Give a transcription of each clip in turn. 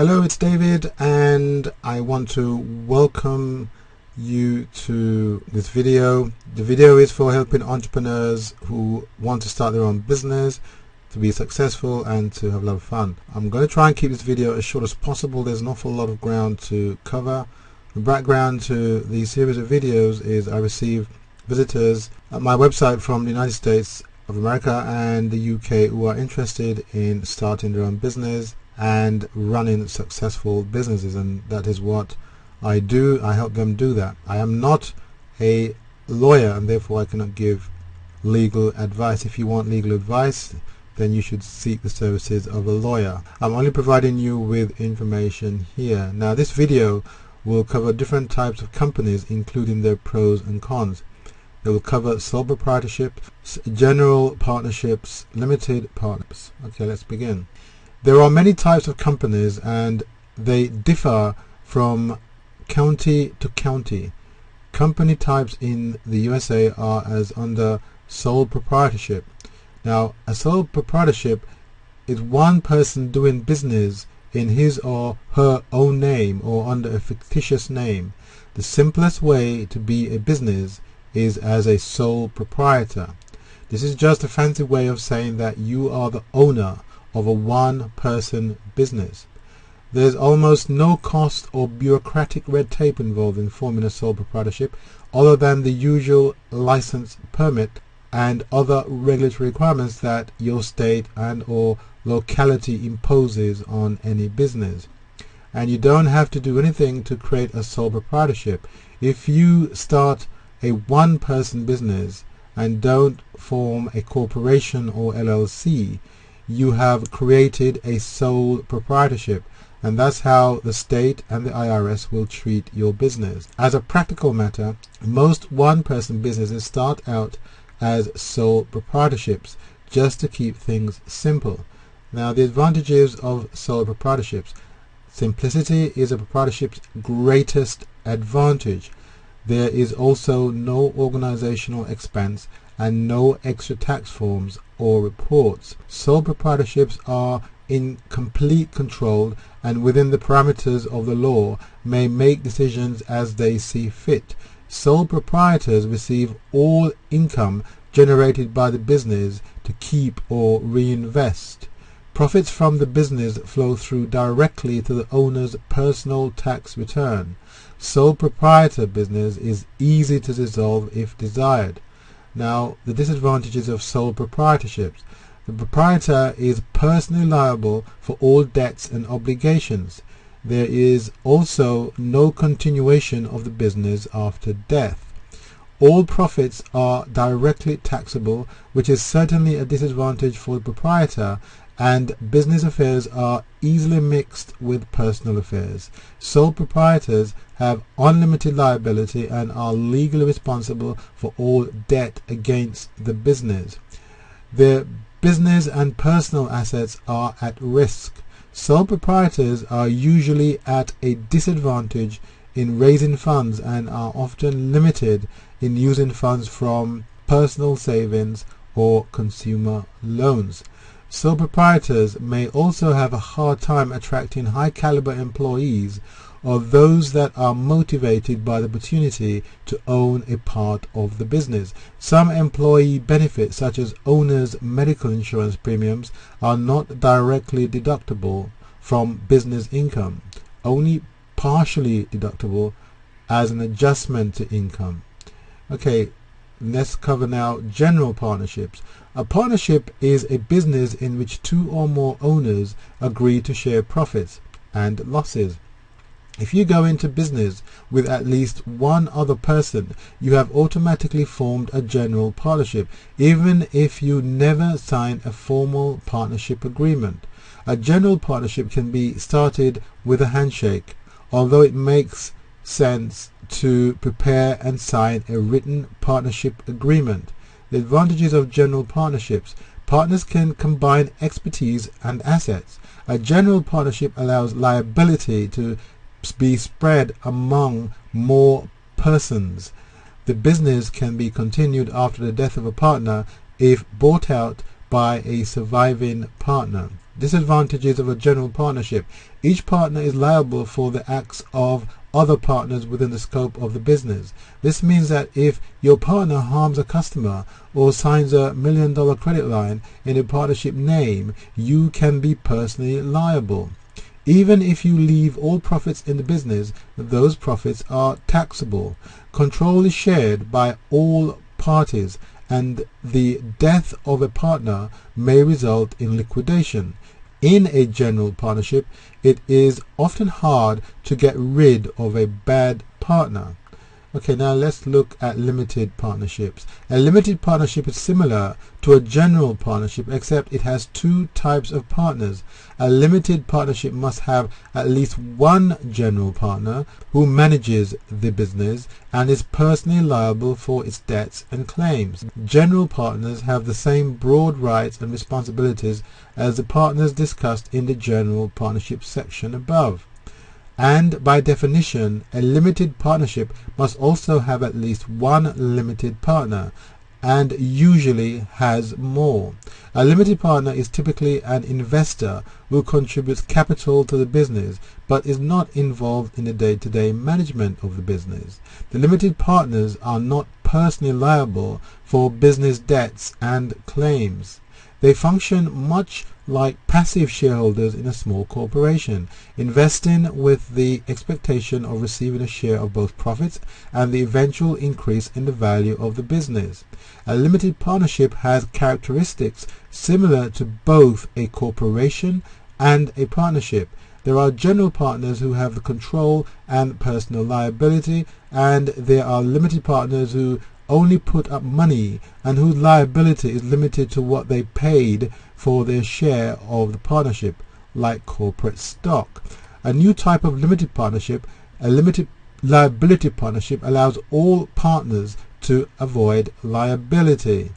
Hello, it's David, and I want to welcome you to this video. The video is for helping entrepreneurs who want to start their own business, to be successful and to have a lot of fun. I'm going to try and keep this video as short as possible. There's an awful lot of ground to cover. The background to the series of videos is I receive visitors at my website from the United States of America and the UK who are interested in starting their own business and running successful businesses, and that is what I do. I help them do that. I am not a lawyer, and therefore I cannot give legal advice. If you want legal advice, then you should seek the services of a lawyer. I'm only providing you with information here. Now, this video will cover different types of companies, including their pros and cons. It will cover sole proprietorship, general partnerships, limited partnerships. Okay, let's begin. There are many types of companies and they differ from county to county. Company types in the USA are as under sole proprietorship. Now, a sole proprietorship is one person doing business in his or her own name or under a fictitious name. The simplest way to be a business is as a sole proprietor. This is just a fancy way of saying that you are the owner of a one-person business. There's almost no cost or bureaucratic red tape involved in forming a sole proprietorship other than the usual license, permit and other regulatory requirements that your state and or locality imposes on any business. And you don't have to do anything to create a sole proprietorship. If you start a one-person business and don't form a corporation or LLC, you have created a sole proprietorship, and that's how the state and the IRS will treat your business. As a practical matter, most one-person businesses start out as sole proprietorships just to keep things simple. Now, the advantages of sole proprietorships: simplicity is a proprietorship's greatest advantage. There is also no organizational expense and no extra tax forms or reports. Sole proprietorships are in complete control and within the parameters of the law may make decisions as they see fit. Sole proprietors receive all income generated by the business to keep or reinvest. Profits from the business flow through directly to the owner's personal tax return. Sole proprietor business is easy to dissolve if desired. Now, the disadvantages of sole proprietorships: the proprietor is personally liable for all debts and obligations. There is also no continuation of the business after death. All profits are directly taxable, which is certainly a disadvantage for the proprietor, and business affairs are easily mixed with personal affairs. Sole proprietors have unlimited liability and are legally responsible for all debt against the business. Their business and personal assets are at risk. Sole proprietors are usually at a disadvantage in raising funds and are often limited in using funds from personal savings or consumer loans. Sole proprietors may also have a hard time attracting high-caliber employees or those that are motivated by the opportunity to own a part of the business. Some employee benefits, such as owners' medical insurance premiums, are not directly deductible from business income, only partially deductible as an adjustment to income. Okay, let's cover now general partnerships. A partnership is a business in which two or more owners agree to share profits and losses. If you go into business with at least one other person, you have automatically formed a general partnership, even if you never sign a formal partnership agreement. A general partnership can be started with a handshake, although it makes sense to prepare and sign a written partnership agreement. The advantages of general partnerships: partners can combine expertise and assets. A general partnership allows liability to be spread among more persons. The business can be continued after the death of a partner if bought out by a surviving partner. Disadvantages of a general partnership. Each partner is liable for the acts of other partners within the scope of the business. This means that if your partner harms a customer or signs a $1 million credit line in a partnership name, you can be personally liable. Even if you leave all profits in the business, those profits are taxable. Control is shared by all parties, and the death of a partner may result in liquidation. In a general partnership, it is often hard to get rid of a bad partner. Okay, now let's look at limited partnerships. A limited partnership is similar to a general partnership, except it has two types of partners. A limited partnership must have at least one general partner who manages the business and is personally liable for its debts and claims. General partners have the same broad rights and responsibilities as the partners discussed in the general partnership section above. And by definition, a limited partnership must also have at least one limited partner, and usually has more. A limited partner is typically an investor who contributes capital to the business but is not involved in the day-to-day management of the business. The limited partners are not personally liable for business debts and claims. They function much like passive shareholders in a small corporation, investing with the expectation of receiving a share of both profits and the eventual increase in the value of the business. A limited partnership has characteristics similar to both a corporation and a partnership. There are general partners who have the control and personal liability, and there are limited partners who only put up money and whose liability is limited to what they paid for their share of the partnership, like corporate stock. A new type of limited partnership, a limited liability partnership, allows all partners to avoid liability.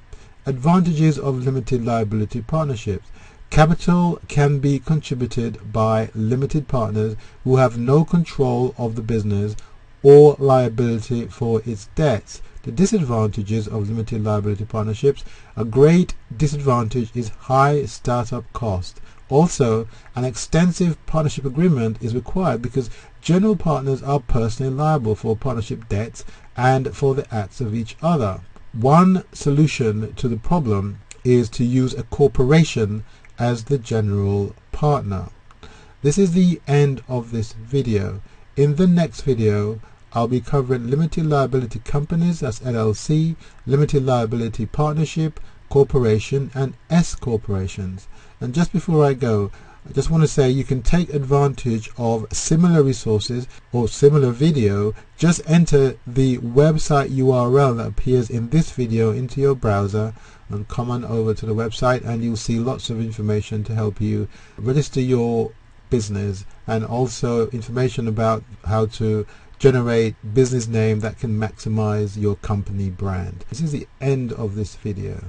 Advantages of limited liability partnerships. Capital can be contributed by limited partners who have no control of the business or liability for its debts. The disadvantages of limited liability partnerships. A great disadvantage is high startup cost. Also, an extensive partnership agreement is required because general partners are personally liable for partnership debts and for the acts of each other. One solution to the problem is to use a corporation as the general partner. This is the end of this video. In the next video, I'll be covering limited liability companies, that's LLC, limited liability partnership, corporation, and S corporations. And just before I go, I just want to say you can take advantage of similar resources or similar video. Just enter the website URL that appears in this video into your browser and come on over to the website, and you'll see lots of information to help you register your business, and also information about how to generate business name that can maximize your company brand. This is the end of this video.